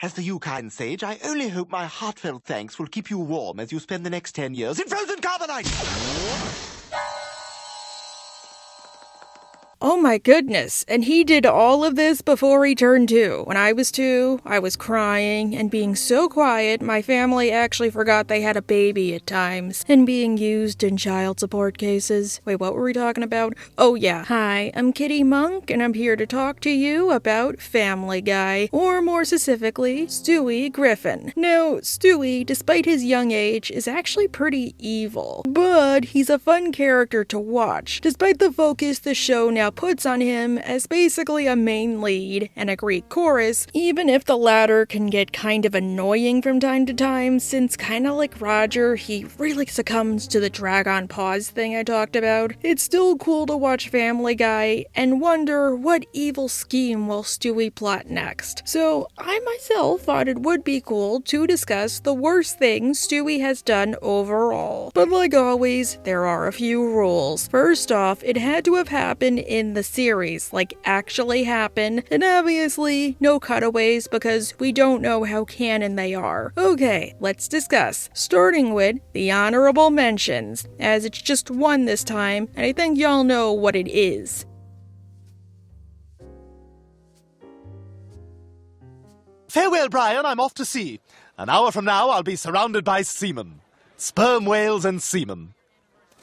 As for you, kind sage, I only hope my heartfelt thanks will keep you warm as you spend the next 10 years in frozen carbonite! Oh my goodness, and he did all of this before he turned 2. When I was 2, I was crying and being so quiet, my family actually forgot they had a baby at times, and being used in child support cases. Wait, what were we talking about? Oh yeah. Hi, I'm Kitty Monk, and I'm here to talk to you about Family Guy, or more specifically, Stewie Griffin. Now, Stewie, despite his young age, is actually pretty evil, but he's a fun character to watch, despite the focus the show now puts on him as basically a main lead and a Greek chorus, even if the latter can get kind of annoying from time to time, since kinda like Roger, he really succumbs to the drag-on pause thing I talked about. It's still cool to watch Family Guy and wonder what evil scheme will Stewie plot next. So I myself thought it would be cool to discuss the worst things Stewie has done overall. But like always, there are a few rules. First off, it had to have happened in the series, like actually happen, and obviously no cutaways because we don't know how canon they are. Okay, let's discuss, starting with the honorable mentions, as it's just one this time, and I think y'all know what it is. Farewell, Brian, I'm off to sea. An hour from now, I'll be surrounded by seamen. Sperm whales and seamen.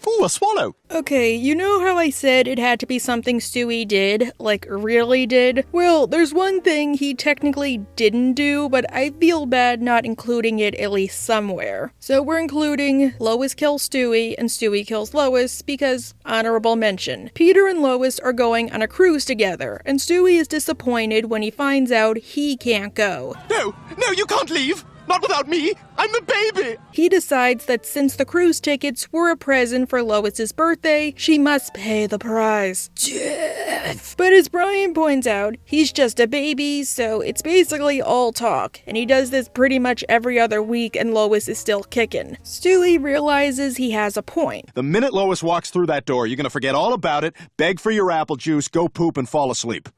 Ooh, a swallow! Okay, you know how I said it had to be something Stewie did? Like, really did? Well, there's one thing he technically didn't do, but I feel bad not including it at least somewhere. So we're including Lois kills Stewie and Stewie kills Lois because, honorable mention, Peter and Lois are going on a cruise together, and Stewie is disappointed when he finds out he can't go. No, you can't leave! Not without me! I'm the baby! He decides that since the cruise tickets were a present for Lois's birthday, she must pay the price. Death! But as Brian points out, he's just a baby, so it's basically all talk, and he does this pretty much every other week and Lois is still kicking. Stewie realizes he has a point. The minute Lois walks through that door, you're gonna forget all about it, beg for your apple juice, go poop, and fall asleep.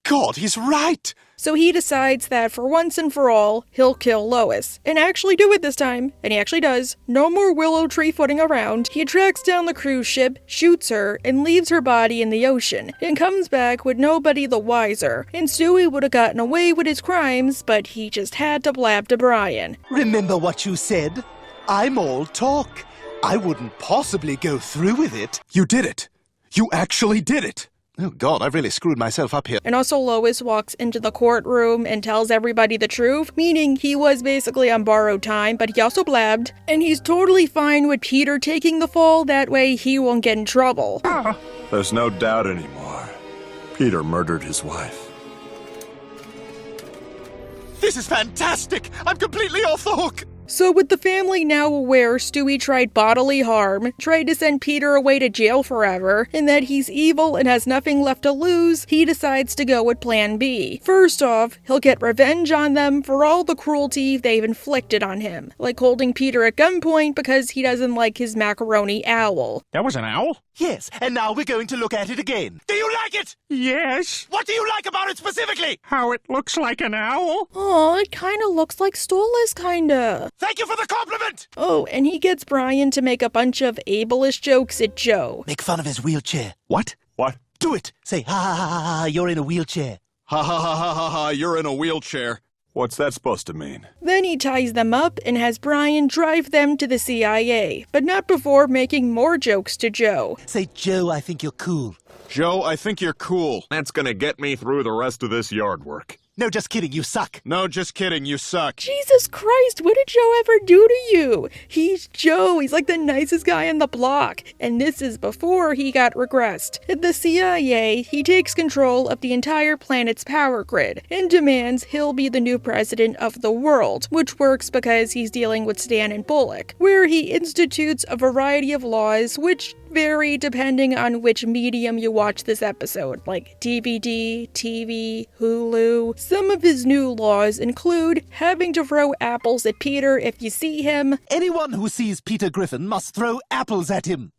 God, he's right! So he decides that for once and for all, he'll kill Lois. And actually do it this time. And he actually does. No more willow tree footing around. He tracks down the cruise ship, shoots her, and leaves her body in the ocean. And comes back with nobody the wiser. And Stewie would have gotten away with his crimes, but he just had to blab to Brian. Remember what you said? I'm all talk. I wouldn't possibly go through with it. You did it! You actually did it! Oh God, I've really screwed myself up here. And also Lois walks into the courtroom and tells everybody the truth, meaning he was basically on borrowed time, but he also blabbed. And he's totally fine with Peter taking the fall, that way he won't get in trouble. There's no doubt anymore. Peter murdered his wife. This is fantastic! I'm completely off the hook! So with the family now aware Stewie tried bodily harm, tried to send Peter away to jail forever, and that he's evil and has nothing left to lose, he decides to go with plan B. First off, he'll get revenge on them for all the cruelty they've inflicted on him, like holding Peter at gunpoint because he doesn't like his macaroni owl. That was an owl? Yes, and now we're going to look at it again. Do you like it? Yes. What do you like about it specifically? How it looks like an owl? Aw, it kinda looks like Stolas kinda. Thank you for the compliment! Oh, and he gets Brian to make a bunch of ableist jokes at Joe. Make fun of his wheelchair. What? What? Do it! Say, ha ha ha ha ha, you're in a wheelchair. Ha ha ha ha ha ha, you're in a wheelchair. What's that supposed to mean? Then he ties them up and has Brian drive them to the CIA, but not before making more jokes to Joe. Say, Joe, I think you're cool. Joe, I think you're cool. That's gonna get me through the rest of this yard work. No, just kidding, you suck. No, just kidding, you suck. Jesus Christ, what did Joe ever do to you? He's Joe, he's like the nicest guy on the block. And this is before he got regressed. At the CIA, he takes control of the entire planet's power grid and demands he'll be the new president of the world, which works because he's dealing with Stan and Bullock, where he institutes a variety of laws which vary depending on which medium you watch this episode, like DVD, TV, Hulu. Some of his new laws include having to throw apples at Peter if you see him. Anyone who sees Peter Griffin must throw apples at him.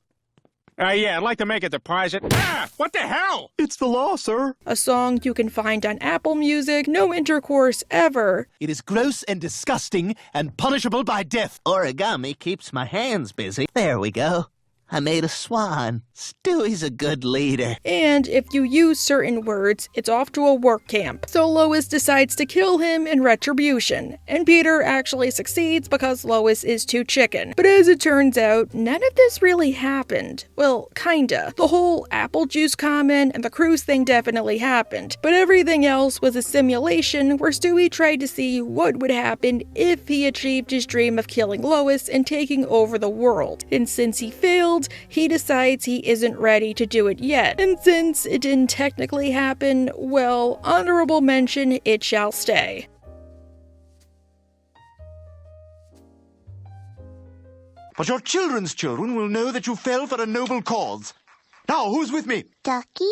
Yeah, I'd like to make a deposit. Ah, what the hell? It's the law, sir. A song you can find on Apple Music, no intercourse ever. It is gross and disgusting and punishable by death. Origami keeps my hands busy. There we go. I made a swan. Stewie's a good leader. And if you use certain words, it's off to a work camp. So Lois decides to kill him in retribution, and Peter actually succeeds because Lois is too chicken. But as it turns out, none of this really happened. Well, kinda. The whole apple juice comment and the cruise thing definitely happened, but everything else was a simulation where Stewie tried to see what would happen if he achieved his dream of killing Lois and taking over the world. And since he failed, he decides he isn't ready to do it yet. And since it didn't technically happen, well, honorable mention, it shall stay. But your children's children will know that you fell for a noble cause. Now, who's with me? Ducky?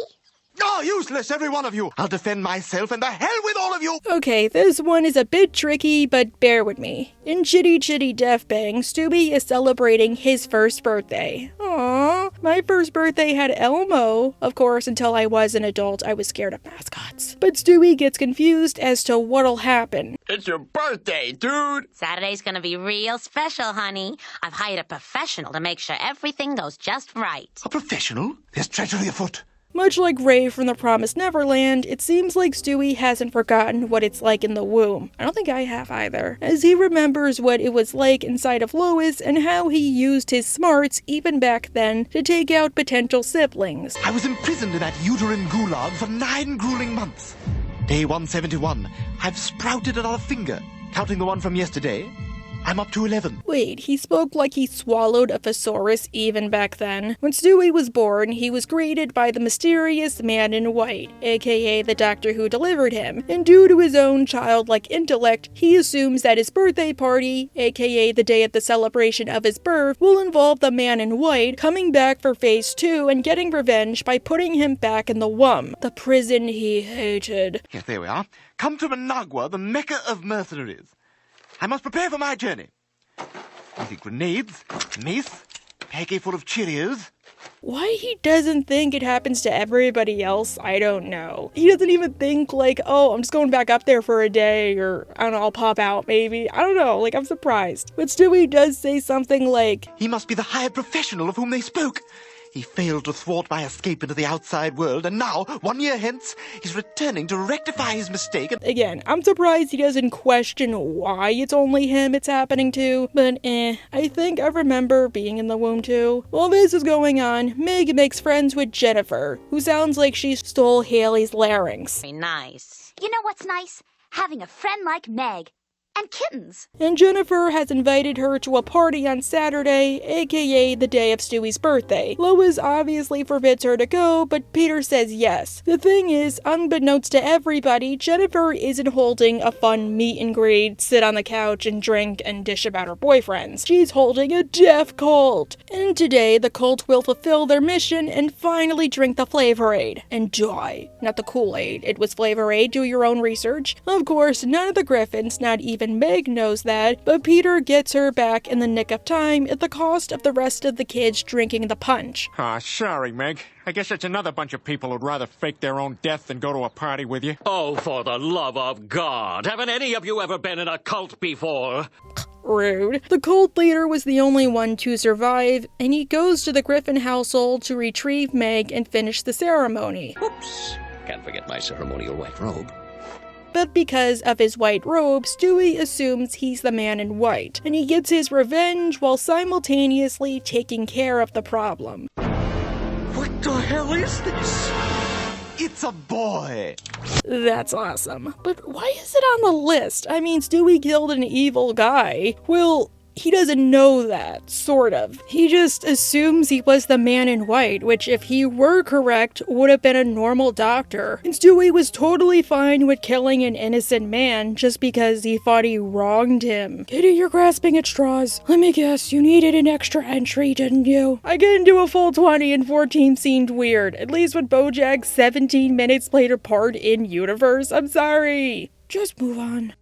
Oh, useless, every one of you! I'll defend myself, and the hell with all of you! Okay, this one is a bit tricky, but bear with me. In Chitty Chitty Death Bang, Stewie is celebrating his first birthday. Aww, my first birthday had Elmo. Of course, until I was an adult, I was scared of mascots. But Stewie gets confused as to what'll happen. It's your birthday, dude! Saturday's gonna be real special, honey. I've hired a professional to make sure everything goes just right. A professional? There's treachery afoot. Much like Ray from The Promised Neverland, it seems like Stewie hasn't forgotten what it's like in the womb. I don't think I have either, as he remembers what it was like inside of Lois and how he used his smarts even back then to take out potential siblings. I was imprisoned in that uterine gulag for 9 grueling months. Day 171. I've sprouted another finger. Counting the one from yesterday, I'm up to 11. Wait, he spoke like he swallowed a thesaurus even back then. When Stewie was born, he was greeted by the mysterious man in white, aka the doctor who delivered him, and due to his own childlike intellect, he assumes that his birthday party, aka the day of the celebration of his birth, will involve the man in white coming back for phase 2 and getting revenge by putting him back in the womb, the prison he hated. Yes, there we are. Come to Managua, the mecca of mercenaries. I must prepare for my journey. Easy grenades, mace, packet full of Cheerios. Why he doesn't think it happens to everybody else, I don't know. He doesn't even think like, oh, I'm just going back up there for a day, or I don't know, I'll pop out maybe. I don't know, like I'm surprised. But Stewie does say something like, He must be the hired professional of whom they spoke. He failed to thwart my escape into the outside world, and now, 1 year hence, he's returning to rectify his mistake. Again, I'm surprised he doesn't question why it's only him it's happening to, but I think I remember being in the womb too. While this is going on, Meg makes friends with Jennifer, who sounds like she stole Haley's larynx. Very nice. You know what's nice? Having a friend like Meg. And kittens. And Jennifer has invited her to a party on Saturday, aka the day of Stewie's birthday. Lois obviously forbids her to go, but Peter says yes. The thing is, unbeknownst to everybody, Jennifer isn't holding a fun meet and greet, sit on the couch and drink and dish about her boyfriends. She's holding a deaf cult. And today, the cult will fulfill their mission and finally drink the Flavor Aid. And die. Not the Kool-Aid. It was Flavor Aid, do your own research. Of course, none of the Griffins, not even Meg, knows that, but Peter gets her back in the nick of time at the cost of the rest of the kids drinking the punch. Aw, sorry, Meg. I guess it's another bunch of people who'd rather fake their own death than go to a party with you. Oh, for the love of God. Haven't any of you ever been in a cult before? Rude. The cult leader was the only one to survive, and he goes to the Griffin household to retrieve Meg and finish the ceremony. Oops. Can't forget my ceremonial white robe. But because of his white robe, Stewie assumes he's the man in white, and he gets his revenge while simultaneously taking care of the problem. What the hell is this? It's a boy. That's awesome. But why is it on the list? I mean, Stewie killed an evil guy. Well, he doesn't know that, sort of. He just assumes he was the man in white, which, if he were correct, would have been a normal doctor. And Stewie was totally fine with killing an innocent man just because he thought he wronged him. Kitty, you're grasping at straws. Let me guess, you needed an extra entry, didn't you? I couldn't do a full 20 and 14 seemed weird, at least when Bojack's 17 minutes played a part in universe. I'm sorry. Just move on.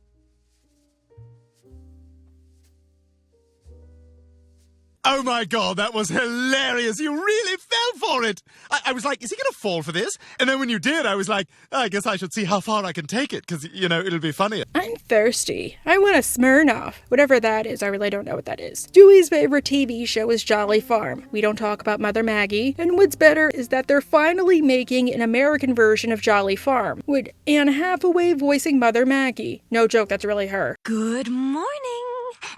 Oh my God, that was hilarious. You really fell for it. I was like, is he going to fall for this? And then when you did, I was like, I guess I should see how far I can take it, because, it'll be funnier. I'm thirsty. I want a Smirnoff. Whatever that is, I really don't know what that is. Stewie's favorite TV show is Jolly Farm. We don't talk about Mother Maggie. And what's better is that they're finally making an American version of Jolly Farm, with Anne Hathaway voicing Mother Maggie. No joke, that's really her. Good morning,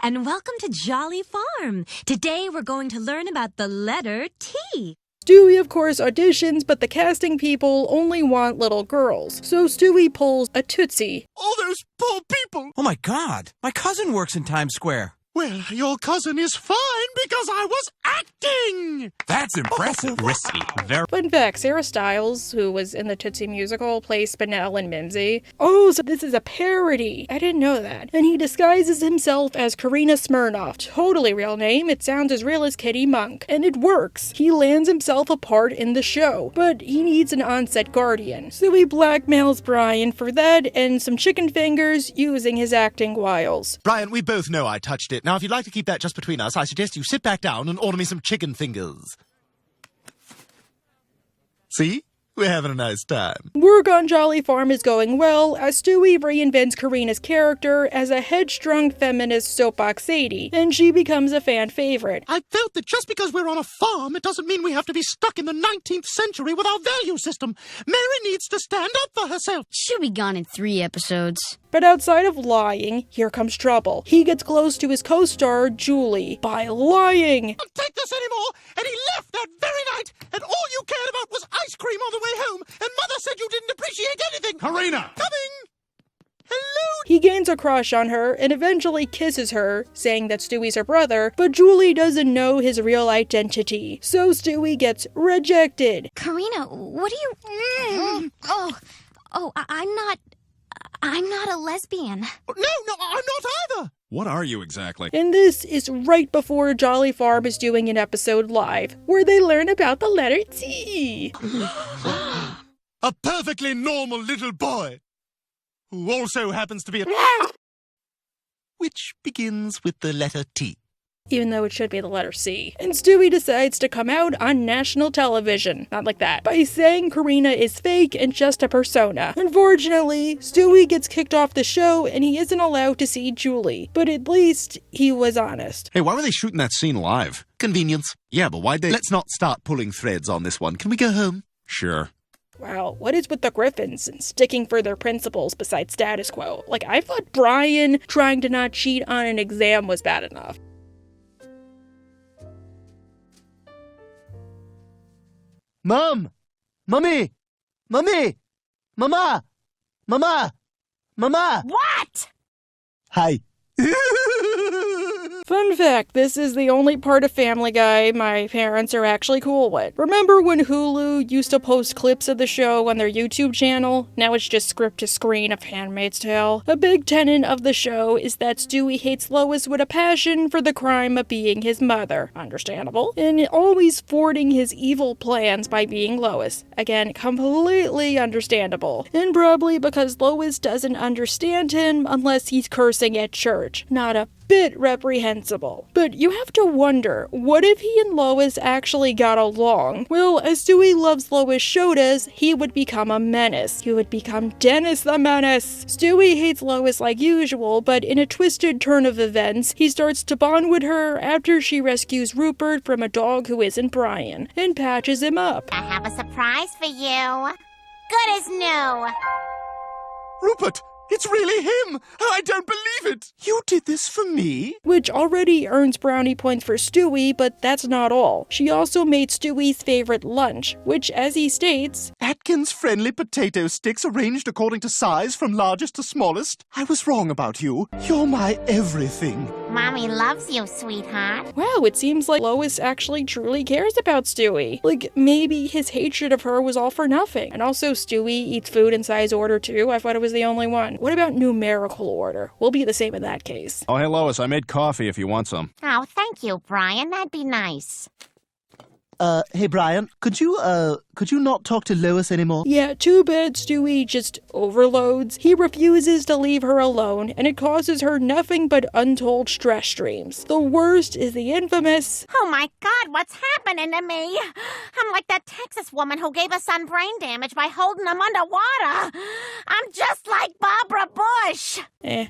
and welcome to Jolly Farm. Today we're going to learn about the letter T. Stewie, of course, auditions, but the casting people only want little girls. So Stewie pulls a Tootsie. All those poor people. Oh my God, my cousin works in Times Square. Well, your cousin is fine because I was acting. That's impressive. Risky. Very. Fun fact, Sarah Stiles, who was in the Tootsie musical, plays Spinell and Mimsy. Oh, so this is a parody. I didn't know that. And he disguises himself as Karina Smirnoff. Totally real name. It sounds as real as Kitty Monk. And it works. He lands himself a part in the show. But he needs an on-set guardian. So he blackmails Brian for that and some chicken fingers using his acting wiles. Brian, we both know I touched it. Now, if you'd like to keep that just between us, I suggest you sit back down and order me some chicken fingers. See? We're having a nice time. Work on Jolly Farm is going well, as Stewie reinvents Karina's character as a headstrong feminist soapbox Sadie, and she becomes a fan favorite. I felt that just because we're on a farm, it doesn't mean we have to be stuck in the 19th century with our value system. Mary needs to stand up for herself. She'll be gone in 3 episodes. But outside of lying, here comes trouble. He gets close to his co-star, Julie, by lying. I don't take this anymore, and he left that very night, and all you cared about was ice cream on the way home, and Mother said you didn't appreciate anything. Karina! Coming! Hello? He gains a crush on her and eventually kisses her, saying that Stewie's her brother, but Julie doesn't know his real identity, so Stewie gets rejected. Karina, what are you... I'm not a lesbian. No, I'm not either. What are you exactly? And this is right before Jolly Farm is doing an episode live, where they learn about the letter T. A perfectly normal little boy, who also happens to be a... which begins with the letter T. Even though it should be the letter C. And Stewie decides to come out on national television, not like that, by saying Karina is fake and just a persona. Unfortunately, Stewie gets kicked off the show and he isn't allowed to see Julie, but at least he was honest. Hey, why were they shooting that scene live? Convenience. Yeah, but why'd they... Let's not start pulling threads on this one. Can we go home? Sure. Wow, what is with the Griffins and sticking for their principles besides status quo? Like, I thought Brian trying to not cheat on an exam was bad enough. Mom! Mummy! Mummy! Mama! Mama! Mama! What? Hi. Fun fact, this is the only part of Family Guy my parents are actually cool with. Remember when Hulu used to post clips of the show on their YouTube channel? Now it's just script to screen of Handmaid's Tale. A big tenet of the show is that Stewie hates Lois with a passion for the crime of being his mother. Understandable. And always thwarting his evil plans by being Lois. Again, completely understandable. And probably because Lois doesn't understand him unless he's cursing at church. Not a bit reprehensible. But you have to wonder, what if he and Lois actually got along? Well, as Stewie loves Lois showed us, he would become a menace. He would become Dennis the Menace. Stewie hates Lois like usual, but in a twisted turn of events, he starts to bond with her after she rescues Rupert from a dog who isn't Brian, and patches him up. I have a surprise for you. Good as new. Rupert! It's really him! I don't believe it! You did this for me? Which already earns brownie points for Stewie, but that's not all. She also made Stewie's favorite lunch, which, as he states, Atkins friendly potato sticks arranged according to size from largest to smallest. I was wrong about you. You're my everything. Mommy loves you, sweetheart. Wow, it seems like Lois actually truly cares about Stewie. Like, maybe his hatred of her was all for nothing. And also, Stewie eats food in size order too. I thought it was the only one. What about numerical order? We'll be the same in that case. Oh, hey, Lois, I made coffee if you want some. Oh, thank you, Brian. That'd be nice. Hey, Brian, could you not talk to Lois anymore? Yeah, too bad Stewie just overloads. He refuses to leave her alone, and it causes her nothing but untold stress streams. The worst is the infamous... Oh my God, what's happening to me? I'm like that Texas woman who gave her son brain damage by holding him underwater. I'm just like Barbara Bush.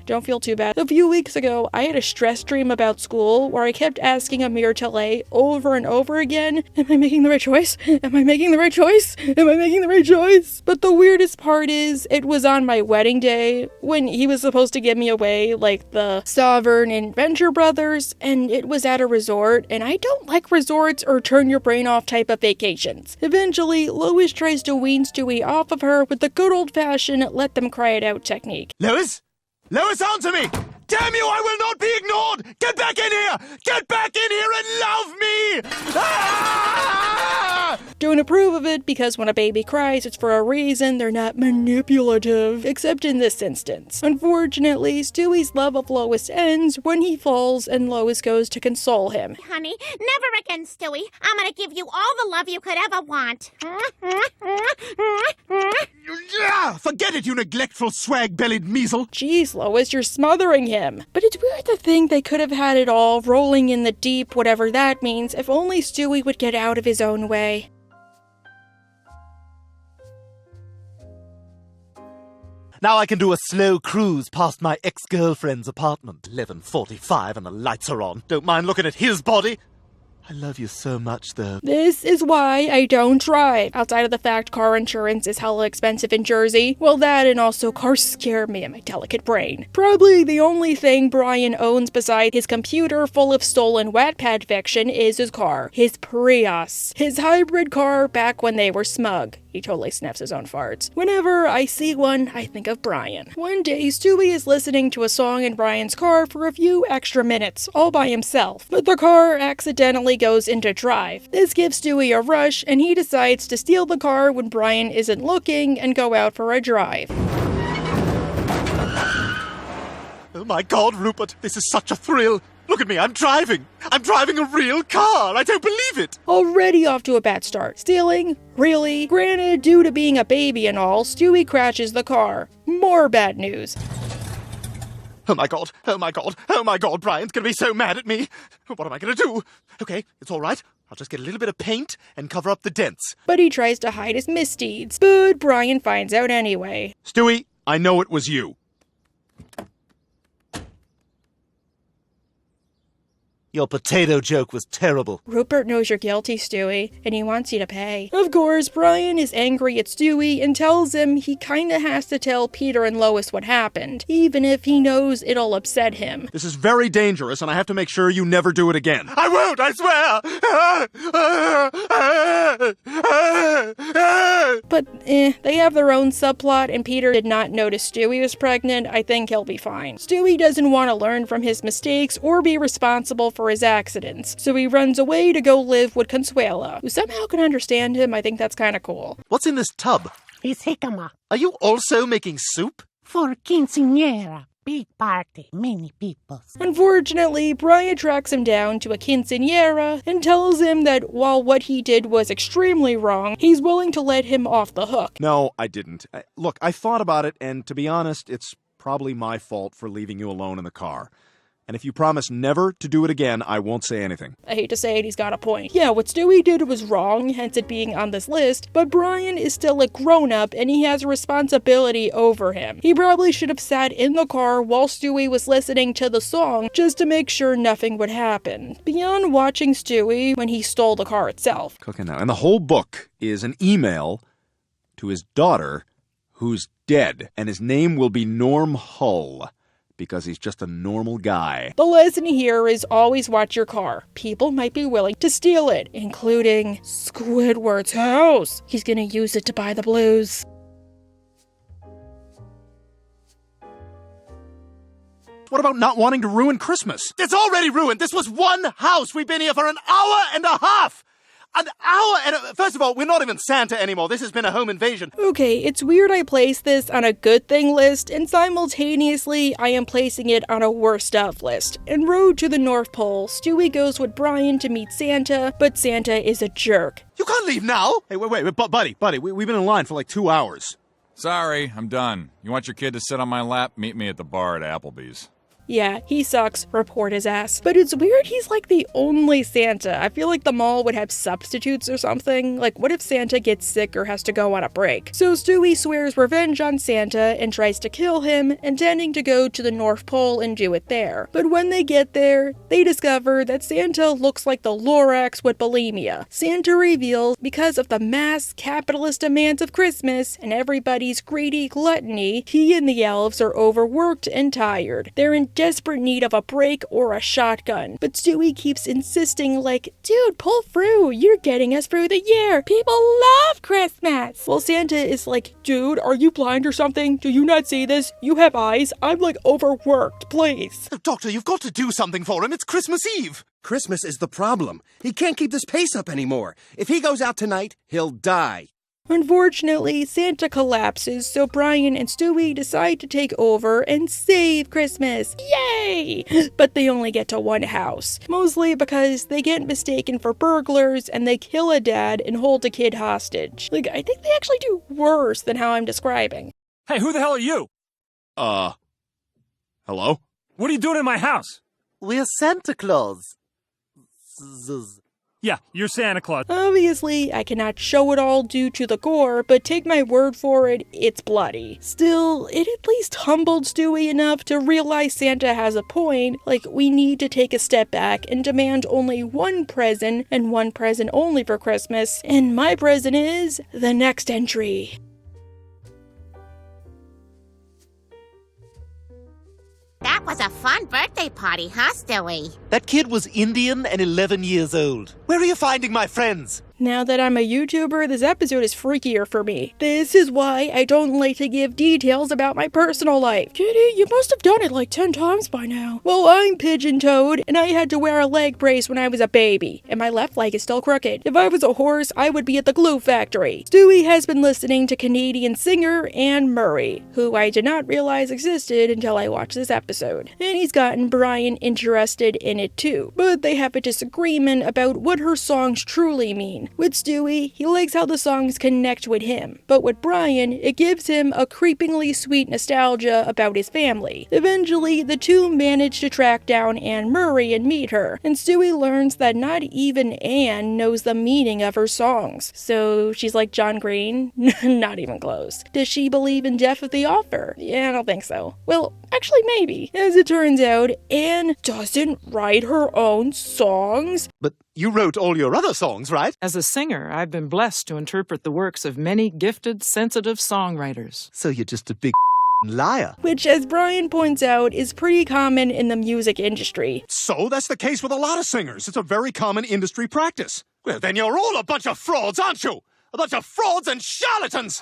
Don't feel too bad. A few weeks ago, I had a stress dream about school where I kept asking Amir Talay over and over again, am I making the right choice? Am I making the right choice? Am I making the right choice? But the weirdest part is, it was on my wedding day, when he was supposed to give me away, like the Sovereign and Venture Brothers, and it was at a resort, and I don't like resorts or turn your brain off type of vacations. Eventually, Lois tries to wean Stewie off of her with the good old-fashioned let them cry it out technique. Lois? Lois, answer me! Damn you, I will not be ignored! Get back in here! Get back in here and love me! Ah! Don't approve of it because when a baby cries, it's for a reason. They're not manipulative, except in this instance. Unfortunately, Stewie's love of Lois ends when he falls and Lois goes to console him. Honey, never again, Stewie. I'm gonna give you all the love you could ever want. Forget it, you neglectful, swag-bellied measle. Jeez, Lois, you're smothering him. But it's weird to think they could have had it all rolling in the deep, whatever that means, if only Stewie would get out of his own way. Now I can do a slow cruise past my ex-girlfriend's apartment. 11:45 and the lights are on. Don't mind looking at his body. I love you so much, though. This is why I don't drive. Outside of the fact car insurance is hella expensive in Jersey. Well, that and also cars scare me and my delicate brain. Probably the only thing Brian owns beside his computer full of stolen Wattpad fiction is his car. His Prius. His hybrid car back when they were smug. He totally sniffs his own farts. Whenever I see one, I think of Brian. One day, Stewie is listening to a song in Brian's car for a few extra minutes, all by himself. But the car accidentally goes into drive. This gives Stewie a rush, and he decides to steal the car when Brian isn't looking and go out for a drive. Oh my God, Rupert, this is such a thrill. Look at me, I'm driving. I'm driving a real car. I don't believe it. Already off to a bad start. Stealing? Really? Granted, due to being a baby and all, Stewie crashes the car. More bad news. Oh my God, oh my God, oh my God, Brian's gonna be so mad at me. What am I gonna do? Okay, it's all right. I'll just get a little bit of paint and cover up the dents. But he tries to hide his misdeeds. But Brian finds out anyway. Stewie, I know it was you. Your potato joke was terrible. Rupert knows you're guilty, Stewie, and he wants you to pay. Of course, Brian is angry at Stewie and tells him he kinda has to tell Peter and Lois what happened, even if he knows it'll upset him. This is very dangerous, and I have to make sure you never do it again. I won't, I swear! But, they have their own subplot, and Peter did not notice Stewie was pregnant. I think he'll be fine. Stewie doesn't want to learn from his mistakes or be responsible for his accidents, so he runs away to go live with Consuela, who somehow can understand him. I think that's kind of cool. What's in this tub? It's jicama. Are you also making soup? For quinceañera. Big party, many people. Unfortunately, Brian tracks him down to a quinceañera and tells him that while what he did was extremely wrong, he's willing to let him off the hook. No, I didn't. Look, I thought about it, and to be honest, it's probably my fault for leaving you alone in the car. And if you promise never to do it again, I won't say anything. I hate to say it, he's got a point. Yeah, what Stewie did was wrong, hence it being on this list, but Brian is still a grown-up and he has a responsibility over him. He probably should have sat in the car while Stewie was listening to the song just to make sure nothing would happen. Beyond watching Stewie when he stole the car itself. Cooking now. And the whole book is an email to his daughter who's dead, and his name will be Norm Hull. Because he's just a normal guy. The lesson here is always watch your car. People might be willing to steal it, including Squidward's house. He's gonna use it to buy the blues. What about not wanting to ruin Christmas? It's already ruined. This was one house. We've been here for an hour and a half. An hour and first of all, we're not even Santa anymore. This has been a home invasion. Okay, it's weird I placed this on a good thing list, and simultaneously I am placing it on a worst stuff list. En route to the North Pole, Stewie goes with Brian to meet Santa, but Santa is a jerk. You can't leave now! Hey, wait, buddy, we've been in line for like 2 hours. Sorry, I'm done. You want your kid to sit on my lap? Meet me at the bar at Applebee's. Yeah, he sucks. Report his ass. But it's weird he's like the only Santa. I feel like the mall would have substitutes or something. Like, what if Santa gets sick or has to go on a break? So Stewie swears revenge on Santa and tries to kill him, intending to go to the North Pole and do it there. But when they get there, they discover that Santa looks like the Lorax with bulimia. Santa reveals because of the mass capitalist demands of Christmas and everybody's greedy gluttony, he and the elves are overworked and tired. They're in desperate need of a break or a shotgun. But Stewie keeps insisting like, dude, pull through. You're getting us through the year. People love Christmas. Well, Santa is like, dude, are you blind or something? Do you not see this? You have eyes. I'm like overworked. Please. Doctor, you've got to do something for him. It's Christmas Eve. Christmas is the problem. He can't keep this pace up anymore. If he goes out tonight, he'll die. Unfortunately, Santa collapses, so Brian and Stewie decide to take over and save Christmas. Yay! But they only get to one house. Mostly because they get mistaken for burglars and they kill a dad and hold a kid hostage. Like, I think they actually do worse than how I'm describing. Hey, who the hell are you? Hello? What are you doing in my house? We're Santa Claus. Yeah, you're Santa Claus. Obviously, I cannot show it all due to the gore, but take my word for it, it's bloody. Still, it at least humbled Stewie enough to realize Santa has a point, like we need to take a step back and demand only one present, and one present only for Christmas, and my present is the next entry. That was a fun birthday party, huh, Stewie? That kid was Indian and 11 years old. Where are you finding my friends? Now that I'm a YouTuber, this episode is freakier for me. This is why I don't like to give details about my personal life. Kitty, you must have done it like 10 times by now. Well, I'm pigeon-toed, and I had to wear a leg brace when I was a baby, and my left leg is still crooked. If I was a horse, I would be at the glue factory. Stewie has been listening to Canadian singer Anne Murray, who I did not realize existed until I watched this episode. And he's gotten Brian interested in it too. But they have a disagreement about what her songs truly mean. With Stewie, he likes how the songs connect with him, but with Brian, it gives him a creepingly sweet nostalgia about his family. Eventually, the two manage to track down Anne Murray and meet her, and Stewie learns that not even Anne knows the meaning of her songs. So she's like John Green? Not even close. Does she believe in death of the author? Yeah, I don't think so. Well, actually maybe. As it turns out, Anne doesn't write her own songs. But you wrote all your other songs, right? As a singer, I've been blessed to interpret the works of many gifted, sensitive songwriters. So you're just a big liar. Which, as Brian points out, is pretty common in the music industry. So that's the case with a lot of singers. It's a very common industry practice. Well, then you're all a bunch of frauds, aren't you? A bunch of frauds and charlatans!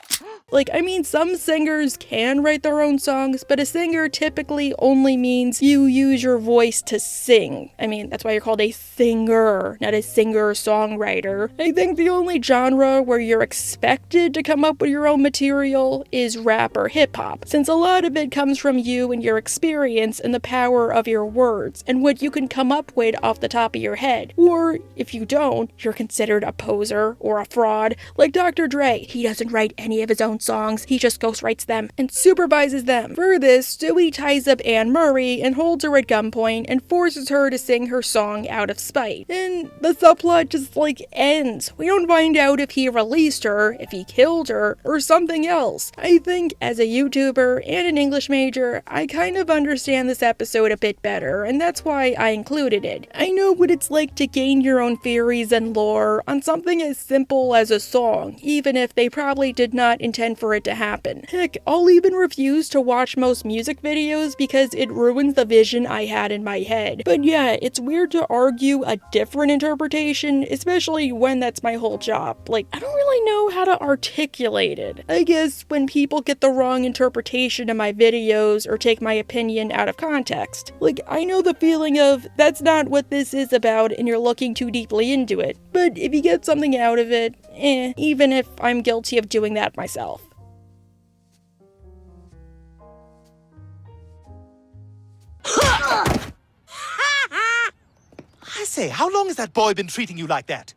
Like, I mean, some singers can write their own songs, but a singer typically only means you use your voice to sing. I mean, that's why you're called a singer, not a singer-songwriter. I think the only genre where you're expected to come up with your own material is rap or hip-hop, since a lot of it comes from you and your experience and the power of your words, and what you can come up with off the top of your head. Or, if you don't, you're considered a poser or a fraud. Like Dr. Dre, he doesn't write any of his own songs, he just ghostwrites them and supervises them. For this, Stewie ties up Anne Murray and holds her at gunpoint and forces her to sing her song out of spite. And the subplot just ends. We don't find out if he released her, if he killed her, or something else. I think as a YouTuber and an English major, I kind of understand this episode a bit better, and that's why I included it. I know what it's like to gain your own theories and lore on something as simple as a song, even if they probably did not intend for it to happen. Heck, I'll even refuse to watch most music videos because it ruins the vision I had in my head. But yeah, it's weird to argue a different interpretation, especially when that's my whole job. Like, I don't really know how to articulate it. I guess when people get the wrong interpretation of my videos or take my opinion out of context. Like, I know the feeling of, that's not what this is about and you're looking too deeply into it. but if you get something out of it, even if I'm guilty of doing that myself. I say, how long has that boy been treating you like that?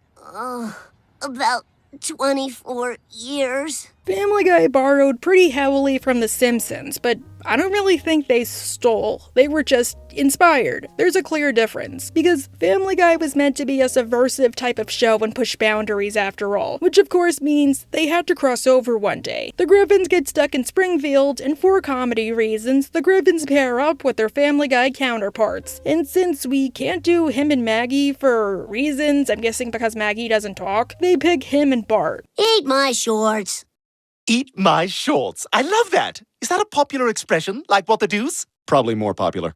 About 24 years. Family Guy borrowed pretty heavily from The Simpsons, but I don't really think they stole. They were just inspired. There's a clear difference, because Family Guy was meant to be a subversive type of show and push boundaries after all, which of course means they had to cross over one day. The Griffins get stuck in Springfield, and for comedy reasons, the Griffins pair up with their Family Guy counterparts. And since we can't do him and Maggie for reasons, I'm guessing because Maggie doesn't talk, they pick him and Bart. Eat my shorts. Eat my shorts. I love that. Is that a popular expression, like what the deuce? Probably more popular.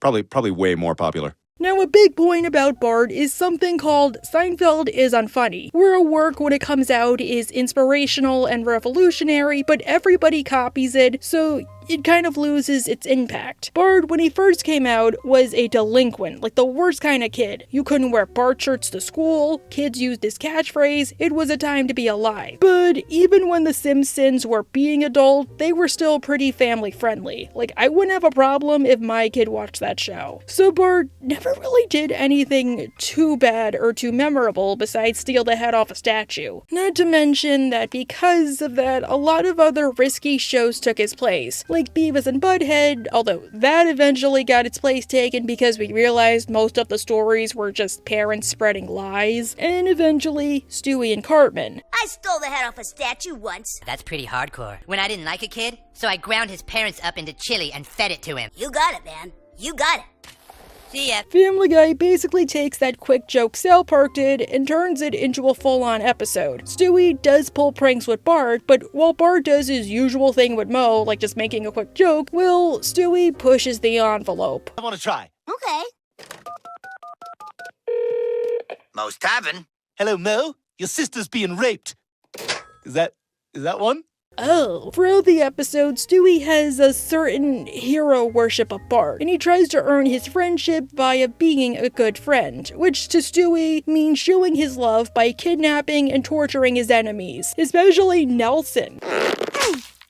Probably way more popular. Now, a big point about Bart is something called Seinfeld is unfunny, where a work when it comes out is inspirational and revolutionary, but everybody copies it, so it kind of loses its impact. Bart, when he first came out, was a delinquent, like the worst kind of kid. You couldn't wear Bart shirts to school, kids used his catchphrase, it was a time to be alive. But even when the Simpsons were being adult, they were still pretty family friendly. Like, I wouldn't have a problem if my kid watched that show. So Bart never really did anything too bad or too memorable besides steal the head off a statue. Not to mention that because of that, a lot of other risky shows took his place, like Beavis and Butthead, although that eventually got its place taken because we realized most of the stories were just parents spreading lies, and eventually Stewie and Cartman. I stole the head off a statue once. That's pretty hardcore. When I didn't like a kid, so I ground his parents up into chili and fed it to him. You got it, man. You got it. See ya. Family Guy basically takes that quick joke South Park did and turns it into a full-on episode. Stewie does pull pranks with Bart, but while Bart does his usual thing with Moe, like just making a quick joke, Stewie pushes the envelope. I want to try. Okay. Mo's tavern. Hello, Mo. Your sister's being raped. Is that one? Oh. Throughout the episode, Stewie has a certain hero worship of Bart, and he tries to earn his friendship via being a good friend, which to Stewie means showing his love by kidnapping and torturing his enemies, especially Nelson.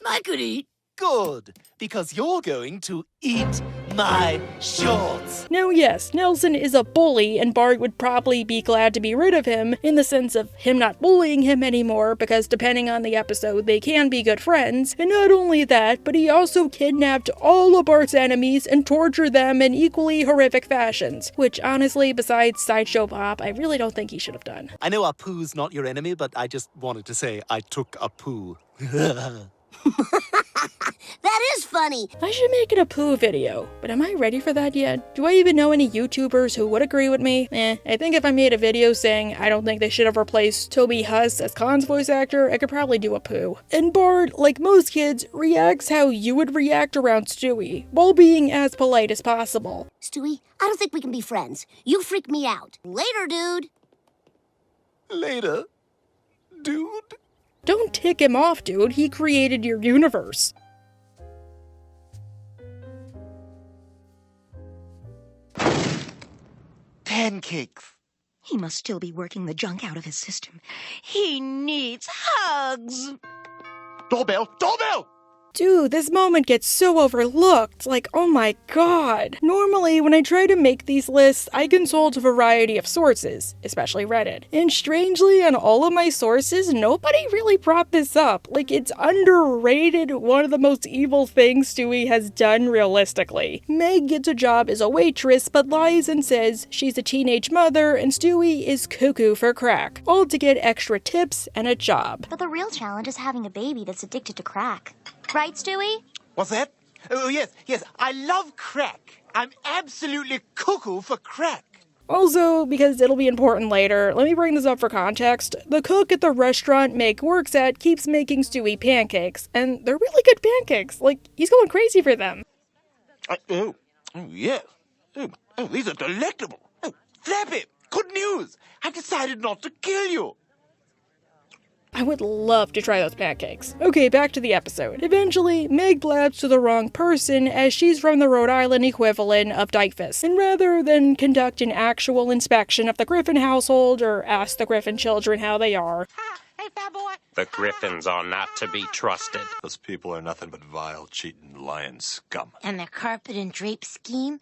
I could eat. Good, because you're going to eat my shorts. Now yes, Nelson is a bully, and Bart would probably be glad to be rid of him, in the sense of him not bullying him anymore, because depending on the episode, they can be good friends. And not only that, but he also kidnapped all of Bart's enemies and tortured them in equally horrific fashions, which honestly, besides Sideshow Bob, I really don't think he should have done. I know Apu's not your enemy, but I just wanted to say I took Apu. That is funny. I should make an Apu video, but am I ready for that yet? Do I even know any YouTubers who would agree with me? I think if I made a video saying I don't think they should have replaced Toby Huss as Khan's voice actor, I could probably do Apu. And Bart, like most kids, reacts how you would react around Stewie, while being as polite as possible. Stewie, I don't think we can be friends. You freak me out. Later, dude. Later, dude? Don't tick him off, dude. He created your universe. Pancakes. He must still be working the junk out of his system. He needs hugs. Doorbell! Doorbell! Dude, this moment gets so overlooked. Like, oh my god. Normally, when I try to make these lists, I consult a variety of sources, especially Reddit. And strangely, on all of my sources, nobody really brought this up. Like, it's underrated, one of the most evil things Stewie has done realistically. Meg gets a job as a waitress, but lies and says she's a teenage mother, and Stewie is cuckoo for crack. All to get extra tips and a job. But the real challenge is having a baby that's addicted to crack. Right, Stewie? What's that? Oh, yes. I love crack. I'm absolutely cuckoo for crack. Also, because it'll be important later, let me bring this up for context. The cook at the restaurant Meg works at keeps making Stewie pancakes, and they're really good pancakes. Like, he's going crazy for them. Yes. Oh, these are delectable. Oh, Flappy, good news. I've decided not to kill you. I would love to try those pancakes. Okay, back to the episode. Eventually, Meg blabs to the wrong person as she's from the Rhode Island equivalent of Dyfus. And rather than conduct an actual inspection of the Griffin household or ask the Griffin children how they are, the Griffins are not to be trusted. Those people are nothing but vile, cheating, lying scum. And their carpet and drape scheme?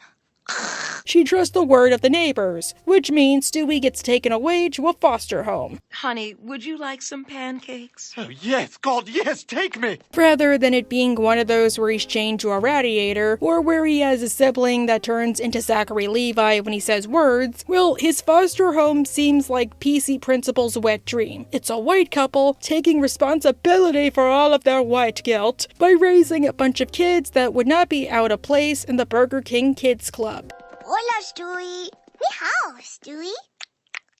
she trusts the word of the neighbors, which means Stewie gets taken away to a foster home. Honey, would you like some pancakes? Oh, yes, God, yes, take me! Rather than it being one of those where he's chained to a radiator, or where he has a sibling that turns into Zachary Levi when he says words, well, his foster home seems like PC Principal's wet dream. It's a white couple taking responsibility for all of their white guilt by raising a bunch of kids that would not be out of place in the Burger King Kids Club. Hola, Stewie. Ni hao, Stewie.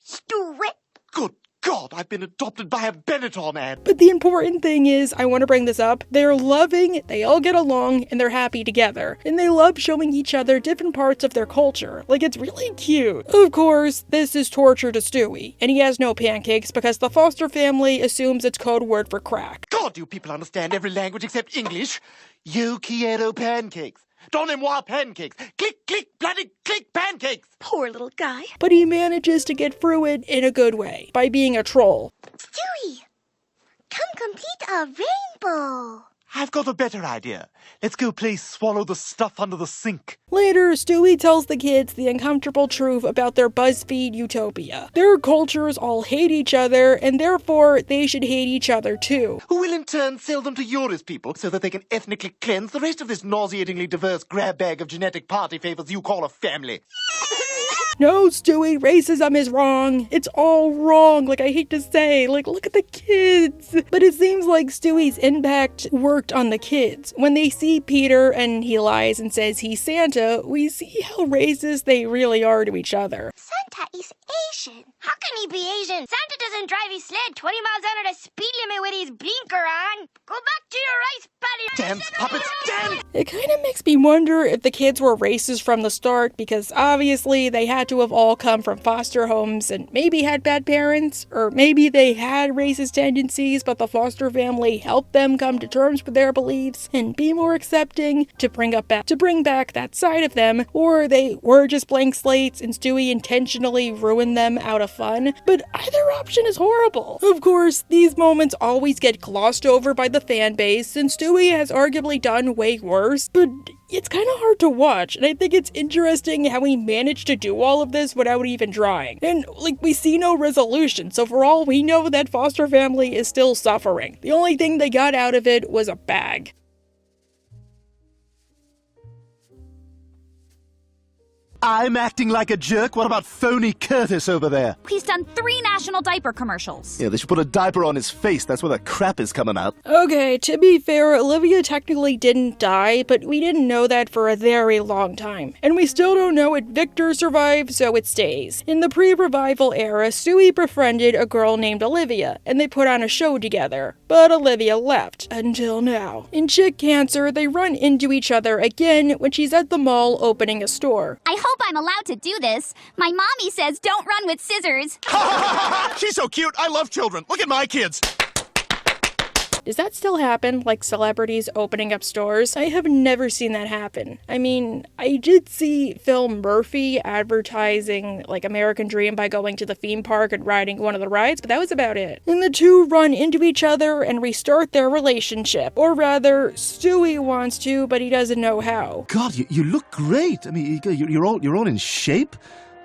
Stewie. Good God, I've been adopted by a Benetton ad. But the important thing is, I want to bring this up, they're loving, they all get along, and they're happy together. And they love showing each other different parts of their culture. Like, it's really cute. Of course, this is torture to Stewie, and he has no pancakes because the foster family assumes it's code word for crack. God, you people understand every language except English. Yo quiero pancakes. Donnez-moi pancakes. Click, click, bloody click pancakes. Poor little guy. But he manages to get through it in a good way, by being a troll. Stewie, come complete a rainbow. I've got a better idea. Let's go play swallow the stuff under the sink. Later, Stewie tells the kids the uncomfortable truth about their BuzzFeed utopia. Their cultures all hate each other, and therefore they should hate each other too. Who will in turn sell them to Yoris people so that they can ethnically cleanse the rest of this nauseatingly diverse grab bag of genetic party favors you call a family. No, Stewie, racism is wrong. It's all wrong, like I hate to say. Like, look at the kids. But it seems like Stewie's impact worked on the kids. When they see Peter and he lies and says he's Santa, we see how racist they really are to each other. Santa is Asian. How can he be Asian? Santa doesn't drive his sled 20 miles under the speed limit with his blinker on. Go back to your rice paddy. Dance, puppets, dance! It kind of makes me wonder if the kids were racist from the start, because obviously they had to have all come from foster homes and maybe had bad parents, or maybe they had racist tendencies, but the foster family helped them come to terms with their beliefs and be more accepting to bring back that side of them, or they were just blank slates and Stewie intentionally ruined them out of fun. But either option is horrible. Of course, these moments always get glossed over by the fan base, since Stewie has arguably done way worse, but it's kind of hard to watch, and I think it's interesting how he managed to do all of this without even trying. And, like, we see no resolution, so for all we know, that foster family is still suffering. The only thing they got out of it was a bag. I'm acting like a jerk. What about phony Curtis over there? He's done 3 national diaper commercials. Yeah, they should put a diaper on his face. That's where the crap is coming out. Okay, to be fair, Olivia technically didn't die, but we didn't know that for a very long time. And we still don't know if Victor survived, so it stays. In the pre-revival era, Stewie befriended a girl named Olivia, and they put on a show together. But Olivia left, until now. In Chick Cancer, they run into each other again when she's at the mall opening a store. I hope I'm allowed to do this. My mommy says don't run with scissors. She's so cute. I love children. Look at my kids. Does that still happen, like celebrities opening up stores? I have never seen that happen. I mean, I did see Phil Murphy advertising, like, American Dream by going to the theme park and riding one of the rides, but that was about it. And the two run into each other and restart their relationship. Or rather, Stewie wants to, but he doesn't know how. God, you look great. I mean, you're all in shape.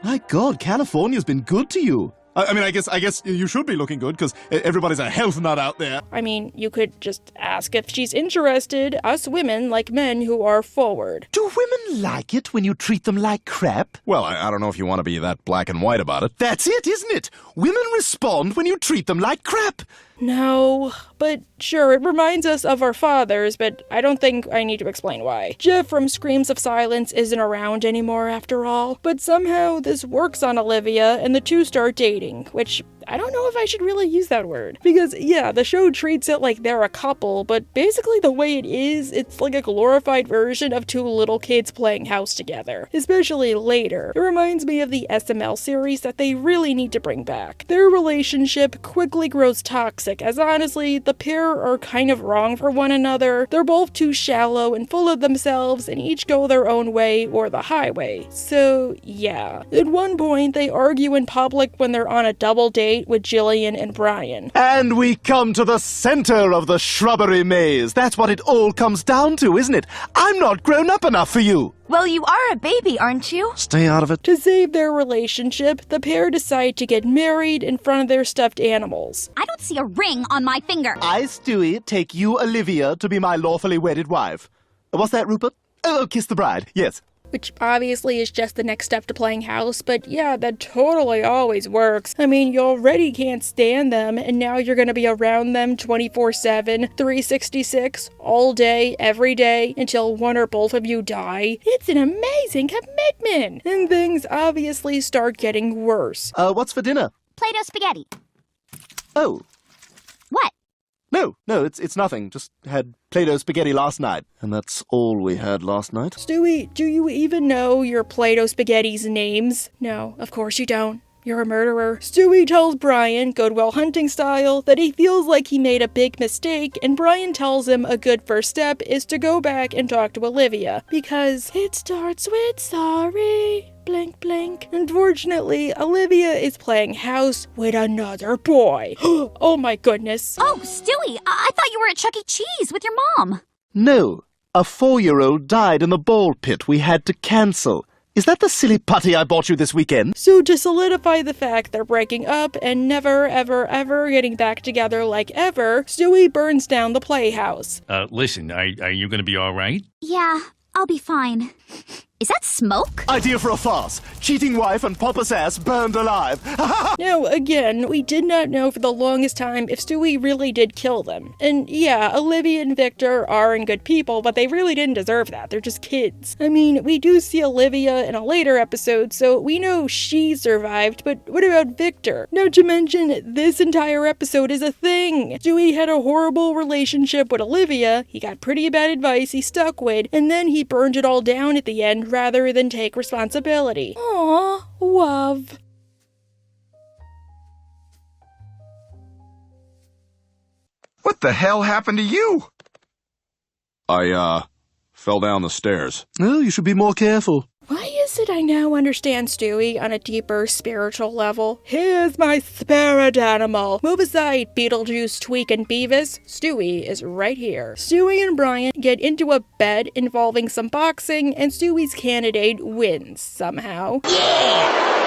My God, California's been good to you. I mean, I guess you should be looking good, because everybody's a health nut out there. I mean, you could just ask if she's interested. Us women like men who are forward. Do women like it when you treat them like crap? Well, I don't know if you want to be that black and white about it. That's it, isn't it? Women respond when you treat them like crap. No, but sure, it reminds us of our fathers, but I don't think I need to explain why. Jeff from Screams of Silence isn't around anymore after all, but somehow this works on Olivia and the two start dating, which I don't know if I should really use that word. Because, yeah, the show treats it like they're a couple, but basically the way it is, it's like a glorified version of two little kids playing house together. Especially later. It reminds me of the SML series that they really need to bring back. Their relationship quickly grows toxic, as honestly, the pair are kind of wrong for one another. They're both too shallow and full of themselves, and each go their own way or the highway. So, yeah. At one point, they argue in public when they're on a double date with Jillian and Brian. And we come to the center of the shrubbery maze. That's what it all comes down to, isn't it? I'm not grown up enough for you. Well, you are a baby, aren't you? Stay out of it. To save their relationship, the pair decide to get married in front of their stuffed animals. I don't see a ring on my finger. I, Stewie, take you, Olivia, to be my lawfully wedded wife. What's that, Rupert? Oh, kiss the bride, yes. Which obviously is just the next step to playing house, but yeah, that totally always works. I mean, you already can't stand them, and now you're gonna be around them 24/7, 366, all day, every day, until one or both of you die. It's an amazing commitment! And things obviously start getting worse. What's for dinner? Play-Doh spaghetti. Oh. What? No, it's nothing. Just had Play-Doh spaghetti last night. And that's all we had last night. Stewie, do you even know your Play-Doh spaghetti's names? No, of course you don't. You're a murderer. Stewie tells Brian, Goodwill Hunting style, that he feels like he made a big mistake, and Brian tells him a good first step is to go back and talk to Olivia, because it starts with sorry. Blink, blink. Unfortunately, Olivia is playing house with another boy. Oh my goodness. Oh, Stewie, I thought you were at Chuck E. Cheese with your mom. No, a 4-year-old died in the ball pit. We had to cancel. Is that the silly putty I bought you this weekend? So to solidify the fact they're breaking up and never, ever, ever getting back together like ever, Stewie burns down the playhouse. Listen, are you gonna be alright? Yeah, I'll be fine. Is that smoke? Idea for a farce. Cheating wife and pompous ass burned alive. Now, again, we did not know for the longest time if Stewie really did kill them. And yeah, Olivia and Victor aren't good people, but they really didn't deserve that. They're just kids. I mean, we do see Olivia in a later episode, so we know she survived, but what about Victor? Not to mention, this entire episode is a thing. Stewie had a horrible relationship with Olivia, he got pretty bad advice he stuck with, and then he burned it all down at the end rather than take responsibility. Aww, love. What the hell happened to you? I, fell down the stairs. Oh, you should be more careful. Why is it I now understand Stewie on a deeper spiritual level? Here's my spirit animal. Move aside, Beetlejuice, Tweak, and Beavis. Stewie is right here. Stewie and Brian get into a bet involving some boxing, and Stewie's candidate wins somehow. Yeah!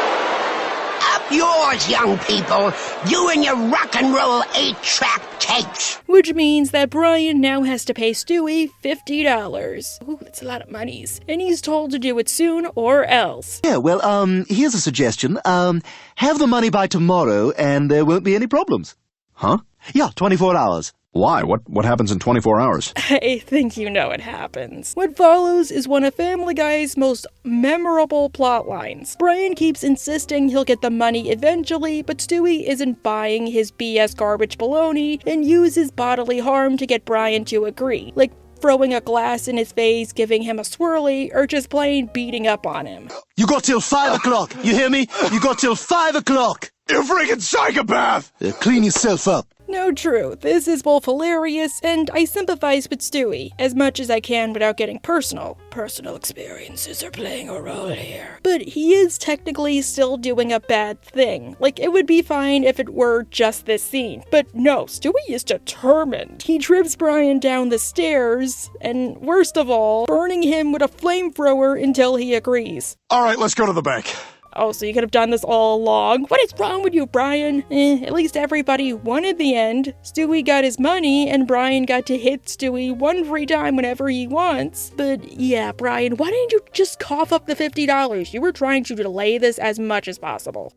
Up yours, young people! You and your rock and roll 8-track tapes! Which means that Brian now has to pay Stewie $50. Ooh, that's a lot of monies. And he's told to do it soon or else. Yeah, well, here's a suggestion. Have the money by tomorrow and there won't be any problems. Huh? Yeah, 24 hours. Why? What happens in 24 hours? I think you know what happens. What follows is one of Family Guy's most memorable plot lines. Brian keeps insisting he'll get the money eventually, but Stewie isn't buying his BS garbage baloney and uses bodily harm to get Brian to agree, like throwing a glass in his face, giving him a swirly, or just plain beating up on him. You got till 5 o'clock, you hear me? You got till 5 o'clock! You freaking psychopath! Clean yourself up. No, true. This is both hilarious, and I sympathize with Stewie, as much as I can without getting personal. Personal experiences are playing a role here. But he is technically still doing a bad thing. Like, it would be fine if it were just this scene. But no, Stewie is determined. He trips Brian down the stairs, and worst of all, burning him with a flamethrower until he agrees. Alright, let's go to the bank. Oh, so you could have done this all along? What is wrong with you, Brian? At least everybody won at the end. Stewie got his money, and Brian got to hit Stewie one free time whenever he wants. But yeah, Brian, why didn't you just cough up the $50? You were trying to delay this as much as possible.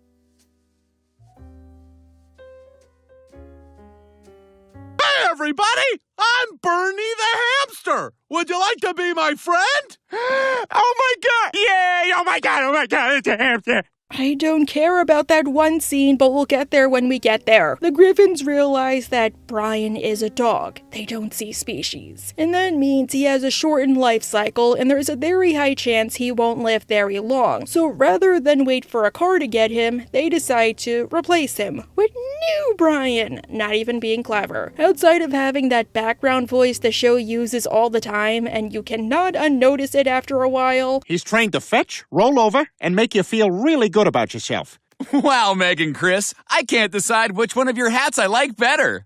Hey, everybody! I'm Bernie the hamster! Would you like to be my friend? Oh my god! Yay! Oh my god, it's a hamster! I don't care about that one scene, but we'll get there when we get there. The Griffins realize that Brian is a dog. They don't see species. And that means he has a shortened life cycle, and there's a very high chance he won't live very long. So rather than wait for a car to get him, they decide to replace him with new Brian. Not even being clever. Outside of having that background voice the show uses all the time, and you cannot unnotice it after a while. He's trained to fetch, roll over, and make you feel really good about yourself. Wow, Meg and Chris, I can't decide which one of your hats I like better.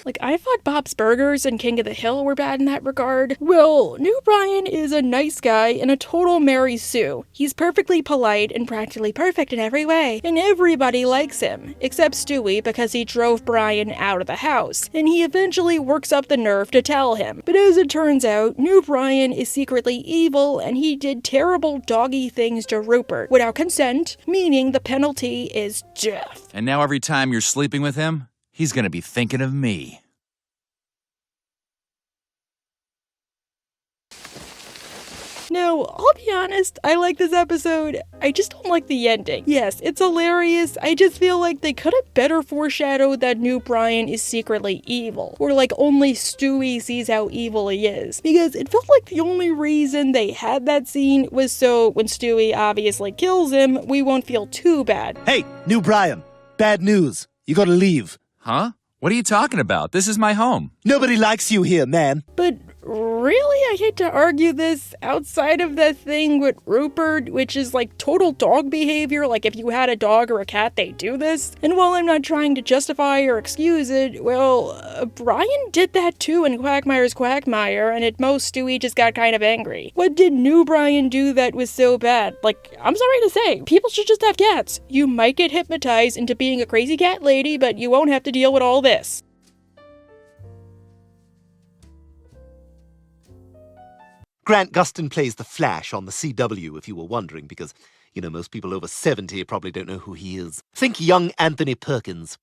Like, I thought Bob's Burgers and King of the Hill were bad in that regard. Well, new Brian is a nice guy and a total Mary Sue. He's perfectly polite and practically perfect in every way, and everybody likes him, except Stewie because he drove Brian out of the house, and he eventually works up the nerve to tell him. But as it turns out, new Brian is secretly evil, and he did terrible doggy things to Rupert without consent, meaning the penalty is death. And now every time you're sleeping with him, he's gonna be thinking of me. Now, I'll be honest, I like this episode. I just don't like the ending. Yes, it's hilarious. I just feel like they could have better foreshadowed that new Brian is secretly evil. Or like only Stewie sees how evil he is. Because it felt like the only reason they had that scene was so when Stewie obviously kills him, we won't feel too bad. Hey, new Brian. Bad news. You gotta leave. Huh? What are you talking about? This is my home. Nobody likes you here, man. But really, I hate to argue this outside of that thing with Rupert, which is like total dog behavior. Like if you had a dog or a cat, they do this. And while I'm not trying to justify or excuse it, well, Brian did that too in Quagmire's Quagmire, and at most Stewie just got kind of angry. What did new Brian do that was so bad? Like, I'm sorry to say, people should just have cats. You might get hypnotized into being a crazy cat lady, but you won't have to deal with all this. Grant Gustin plays the Flash on the CW, if you were wondering, because, you know, most people over 70 probably don't know who he is. Think young Anthony Perkins.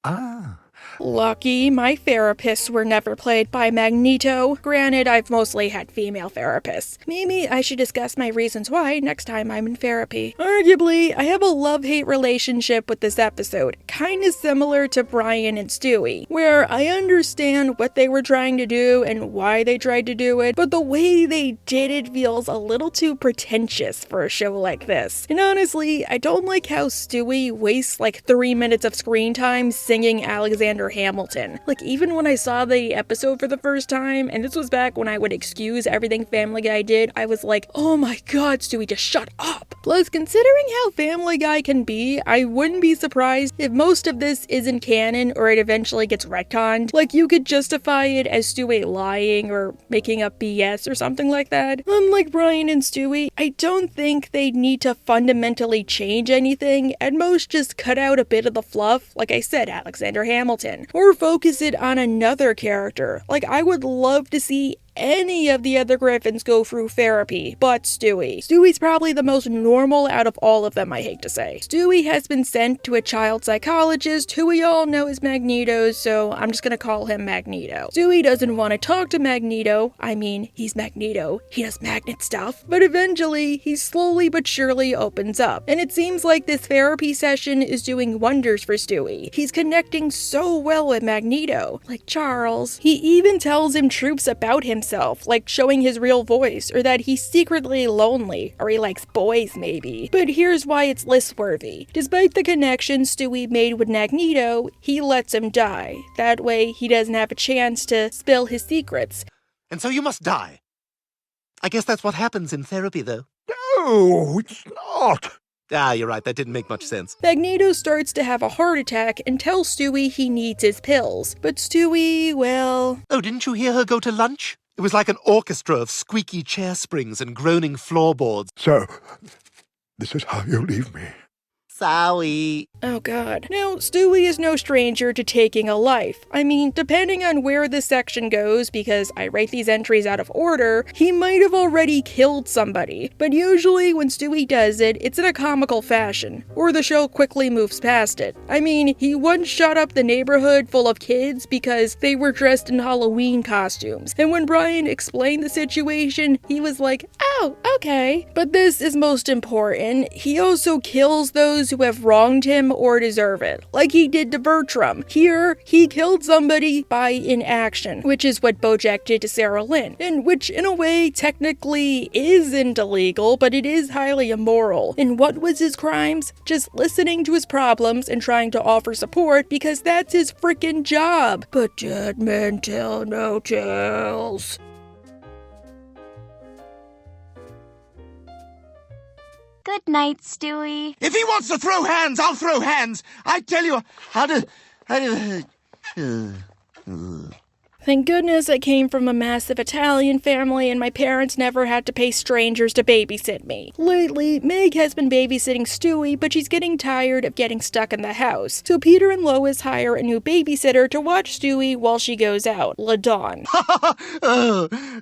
Ah. Lucky, my therapists were never played by Magneto. Granted, I've mostly had female therapists. Maybe I should discuss my reasons why next time I'm in therapy. Arguably, I have a love-hate relationship with this episode, kinda similar to Brian and Stewie, where I understand what they were trying to do and why they tried to do it, but the way they did it feels a little too pretentious for a show like this. And honestly, I don't like how Stewie wastes like 3 minutes of screen time singing Alexander Hamilton. Like, even when I saw the episode for the first time, and this was back when I would excuse everything Family Guy did, I was like, oh my god, Stewie, just shut up. Plus, considering how Family Guy can be, I wouldn't be surprised if most of this isn't canon or it eventually gets retconned. Like, you could justify it as Stewie lying or making up BS or something like that. Unlike Brian and Stewie, I don't think they need to fundamentally change anything, at most just cut out a bit of the fluff, like I said, Alexander Hamilton, or focus it on another character. Like, I would love to see any of the other Griffins go through therapy, but Stewie. Stewie's probably the most normal out of all of them, I hate to say. Stewie has been sent to a child psychologist who we all know is Magneto, so I'm just gonna call him Magneto. Stewie doesn't want to talk to Magneto. I mean, he's Magneto. He does magnet stuff. But eventually, he slowly but surely opens up. And it seems like this therapy session is doing wonders for Stewie. He's connecting so well with Magneto. Like Charles. He even tells him truths about himself, like showing his real voice, or that he's secretly lonely, or he likes boys maybe. But here's why it's list-worthy. Despite the connection Stewie made with Magneto, he lets him die. That way, he doesn't have a chance to spill his secrets. And so you must die. I guess that's what happens in therapy, though. No, it's not. Ah, you're right, that didn't make much sense. Magneto starts to have a heart attack and tells Stewie he needs his pills. But Stewie, well... Oh, didn't you hear her go to lunch? It was like an orchestra of squeaky chair springs and groaning floorboards. So, this is how you leave me. Sorry. Oh god. Now, Stewie is no stranger to taking a life. I mean, depending on where this section goes, because I write these entries out of order, he might have already killed somebody. But usually when Stewie does it, it's in a comical fashion, or the show quickly moves past it. I mean, he once shot up the neighborhood full of kids because they were dressed in Halloween costumes. And when Brian explained the situation, he was like, oh, okay. But this is most important. He also kills those who have wronged him or deserve it, like he did to Bertram. Here, he killed somebody by inaction, which is what Bojack did to Sarah Lynn, and which in a way technically isn't illegal, but it is highly immoral. And what was his crimes? Just listening to his problems and trying to offer support because that's his frickin' job. But dead men tell no tales. Good night, Stewie. If he wants to throw hands, I'll throw hands. I tell you, Thank goodness I came from a massive Italian family and my parents never had to pay strangers to babysit me. Lately, Meg has been babysitting Stewie, but she's getting tired of getting stuck in the house. So Peter and Lois hire a new babysitter to watch Stewie while she goes out, LaDawn.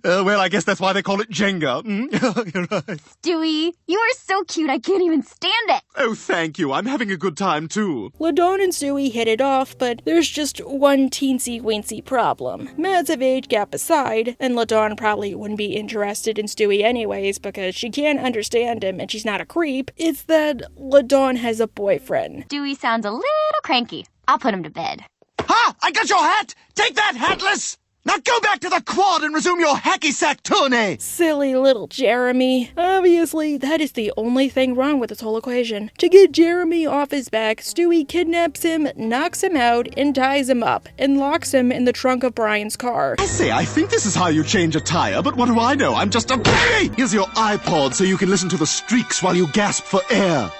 Well, I guess that's why they call it Jenga. You're right. Stewie, you are so cute I can't even stand it. Oh, thank you. I'm having a good time, too. LaDawn and Stewie hit it off, but there's just one teensy-weensy problem. Massive age gap aside, and LaDawn probably wouldn't be interested in Stewie anyways because she can't understand him and she's not a creep, it's that LaDawn has a boyfriend. Stewie sounds a little cranky. I'll put him to bed. Ha! I got your hat! Take that, hatless! Now go back to the quad and resume your hacky-sack tourney! Silly little Jeremy. Obviously, that is the only thing wrong with this whole equation. To get Jeremy off his back, Stewie kidnaps him, knocks him out, and ties him up, and locks him in the trunk of Brian's car. I say, I think this is how you change a tire, but what do I know? I'm just a baby! Here's your iPod so you can listen to the streaks while you gasp for air.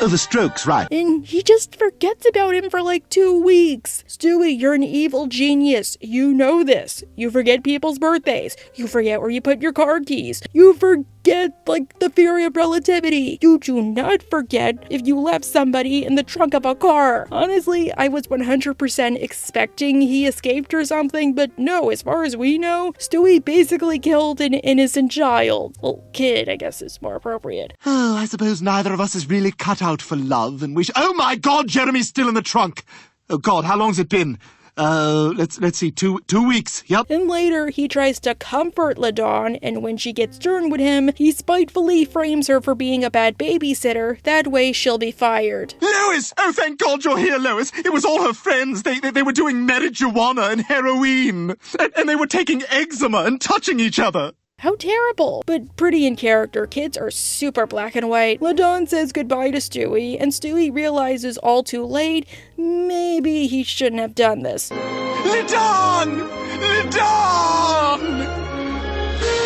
Oh, the Strokes, right. And he just forgets about him for like 2 weeks. Stewie, you're an evil genius. You know this. You forget people's birthdays. You forget where you put your car keys. You forget, like, the theory of relativity. You do not forget if you left somebody in the trunk of a car. Honestly, I was 100% expecting he escaped or something, but no, as far as we know, Stewie basically killed an innocent child. Well, kid, I guess is more appropriate. Oh, I suppose neither of us is really cut out for love, and oh my God, Jeremy's still in the trunk! Oh God, how long's it been? Let's see, two weeks, yep. And later, he tries to comfort LaDawn, and when she gets stern with him, he spitefully frames her for being a bad babysitter. That way, she'll be fired. Lois! Oh, thank God you're here, Lois! It was all her friends. They were doing marijuana and heroin, and they were taking eczema and touching each other. How terrible! But pretty in character, kids are super black and white. LaDawn says goodbye to Stewie, and Stewie realizes all too late, maybe he shouldn't have done this. LaDawn! LaDawn!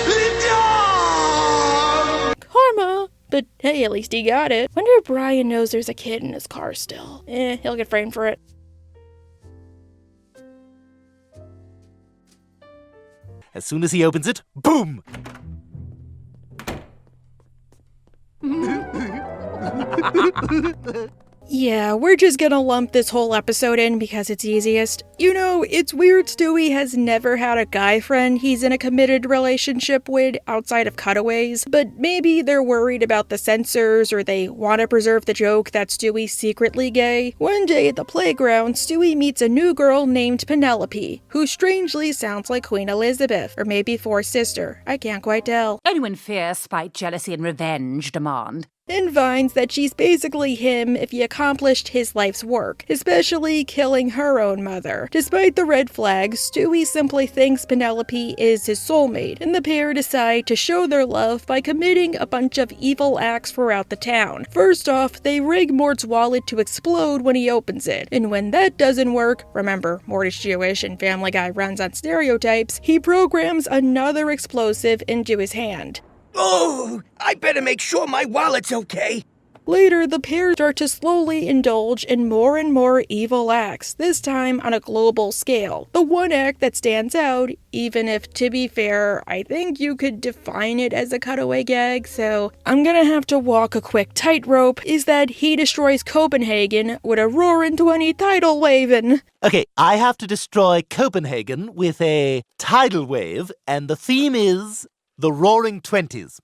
LaDawn! Karma! But hey, at least he got it. Wonder if Brian knows there's a kid in his car still. He'll get framed for it. As soon as he opens it, boom! Yeah, we're just gonna lump this whole episode in because it's easiest. You know, it's weird Stewie has never had a guy friend he's in a committed relationship with outside of cutaways, but maybe they're worried about the censors or they want to preserve the joke that Stewie's secretly gay. One day at the playground, Stewie meets a new girl named Penelope, who strangely sounds like Queen Elizabeth, or maybe Four's sister. I can't quite tell. Anyone fear, spite, jealousy, and revenge demand? And finds that she's basically him if he accomplished his life's work, especially killing her own mother. Despite the red flags, Stewie simply thinks Penelope is his soulmate, and the pair decide to show their love by committing a bunch of evil acts throughout the town. First off, they rig Mort's wallet to explode when he opens it, and when that doesn't work, remember, Mort is Jewish and Family Guy runs on stereotypes, he programs another explosive into his hand. Oh, I better make sure my wallet's okay. Later, the pair start to slowly indulge in more and more evil acts, this time on a global scale. The one act that stands out, even if, to be fair, I think you could define it as a cutaway gag, so I'm gonna have to walk a quick tightrope, is that he destroys Copenhagen with a roaring 20 tidal waving. Okay, I have to destroy Copenhagen with a tidal wave, and the theme is the Roaring Twenties.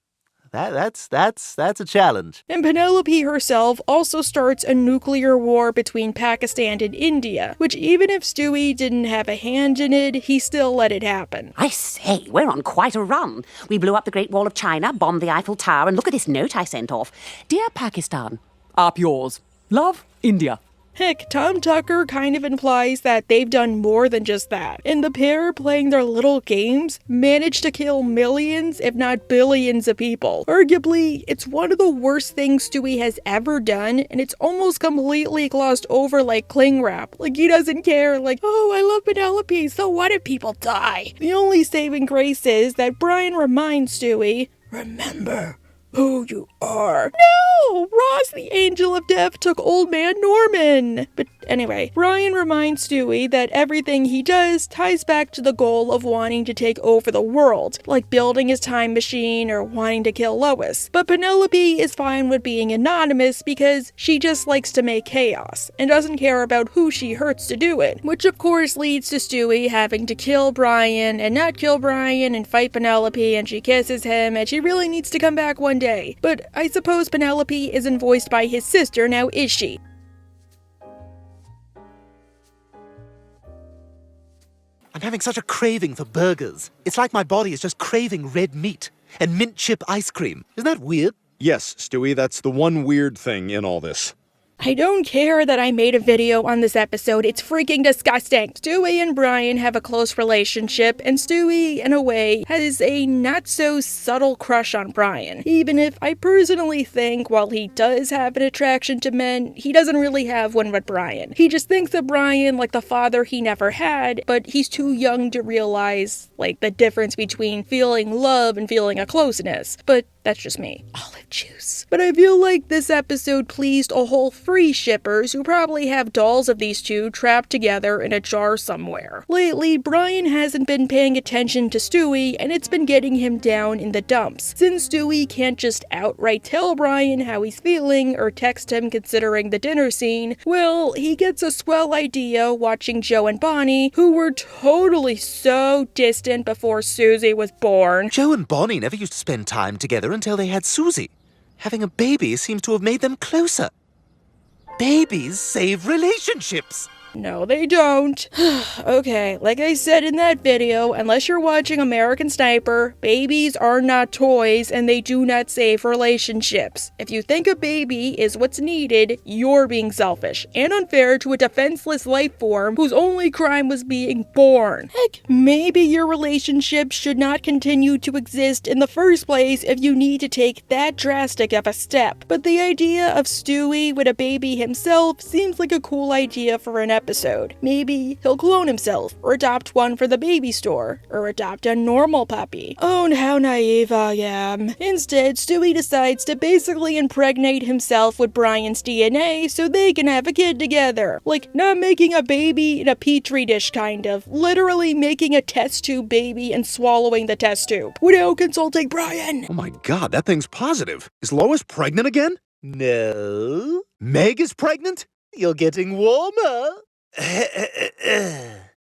That's a challenge. And Penelope herself also starts a nuclear war between Pakistan and India, which even if Stewie didn't have a hand in it, he still let it happen. I say, we're on quite a run. We blew up the Great Wall of China, bombed the Eiffel Tower, and look at this note I sent off. Dear Pakistan, up yours. Love, India. Heck, Tom Tucker kind of implies that they've done more than just that. And the pair, playing their little games, managed to kill millions, if not billions of people. Arguably, it's one of the worst things Stewie has ever done, and it's almost completely glossed over like cling wrap. Like, he doesn't care, like, oh, I love Penelope, so what if people die? The only saving grace is that Brian reminds Stewie, remember who you are. No! Ross, the angel of death, took old man Norman. But anyway, Brian reminds Stewie that everything he does ties back to the goal of wanting to take over the world, like building his time machine or wanting to kill Lois. But Penelope is fine with being anonymous because she just likes to make chaos and doesn't care about who she hurts to do it, which of course leads to Stewie having to kill Brian and not kill Brian and fight Penelope, and she kisses him and she really needs to come back one day. But I suppose Penelope isn't voiced by his sister, now is she? I'm having such a craving for burgers. It's like my body is just craving red meat and mint chip ice cream. Isn't that weird? Yes, Stewie, that's the one weird thing in all this. I don't care that I made a video on this episode, it's freaking disgusting. Stewie and Brian have a close relationship, and Stewie, in a way, has a not-so-subtle crush on Brian. Even if I personally think, while he does have an attraction to men, he doesn't really have one with Brian. He just thinks of Brian like the father he never had, but he's too young to realize, like, the difference between feeling love and feeling a closeness. But that's just me. Olive juice. But I feel like this episode pleased a whole free shippers who probably have dolls of these two trapped together in a jar somewhere. Lately, Brian hasn't been paying attention to Stewie, and it's been getting him down in the dumps. Since Stewie can't just outright tell Brian how he's feeling or text him considering the dinner scene, well, he gets a swell idea watching Joe and Bonnie, who were totally so distant before Susie was born. Joe and Bonnie never used to spend time together until they had Susie. Having a baby seems to have made them closer. Babies save relationships. No, they don't. Okay, like I said in that video, unless you're watching American Sniper, babies are not toys and they do not save relationships. If you think a baby is what's needed, you're being selfish and unfair to a defenseless life form whose only crime was being born. Heck, maybe your relationship should not continue to exist in the first place if you need to take that drastic of a step. But the idea of Stewie with a baby himself seems like a cool idea for an episode. Maybe he'll clone himself, or adopt one for the baby store, or adopt a normal puppy. Oh, how naive I am. Instead, Stewie decides to basically impregnate himself with Brian's DNA so they can have a kid together. Like, not making a baby in a petri dish kind of, literally making a test tube baby and swallowing the test tube, without consulting Brian. Oh my god, that thing's positive. Is Lois pregnant again? No. Meg is pregnant? You're getting warmer.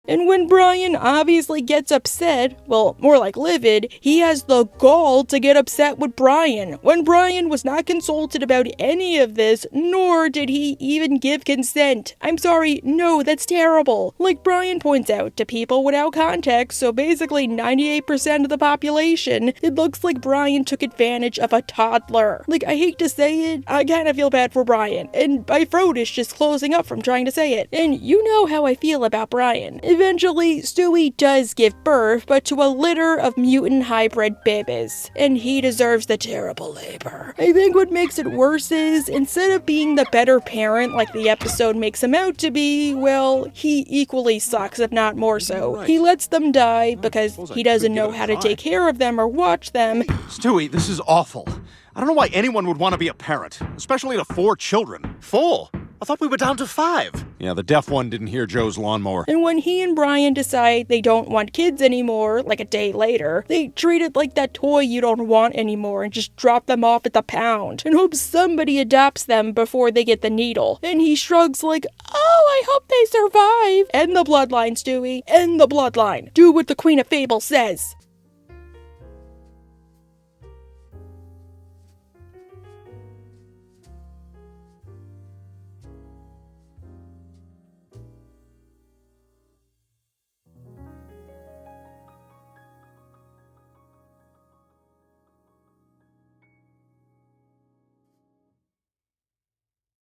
And when Brian obviously gets upset, well, more like livid, he has the gall to get upset with Brian, when Brian was not consulted about any of this, nor did he even give consent. I'm sorry, no, that's terrible. Like Brian points out, to people without context, so basically 98% of the population, it looks like Brian took advantage of a toddler. Like, I hate to say it, I kind of feel bad for Brian, and my throat is just closing up from trying to say it. And you know how I feel about Brian. Eventually, Stewie does give birth, but to a litter of mutant hybrid babies, and he deserves the terrible labor. I think what makes it worse is, instead of being the better parent like the episode makes him out to be, well, he equally sucks, if not more so. He lets them die because he doesn't know how to take care of them or watch them. Stewie, this is awful. I don't know why anyone would want to be a parent, especially to 4 children. 4? I thought we were down to 5. Yeah, the deaf one didn't hear Joe's lawnmower. And when he and Brian decide they don't want kids anymore, like a day later, they treat it like that toy you don't want anymore and just drop them off at the pound and hope somebody adopts them before they get the needle. And he shrugs like, oh, I hope they survive. End the bloodline, Stewie. End the bloodline. Do what the Queen of Fable says.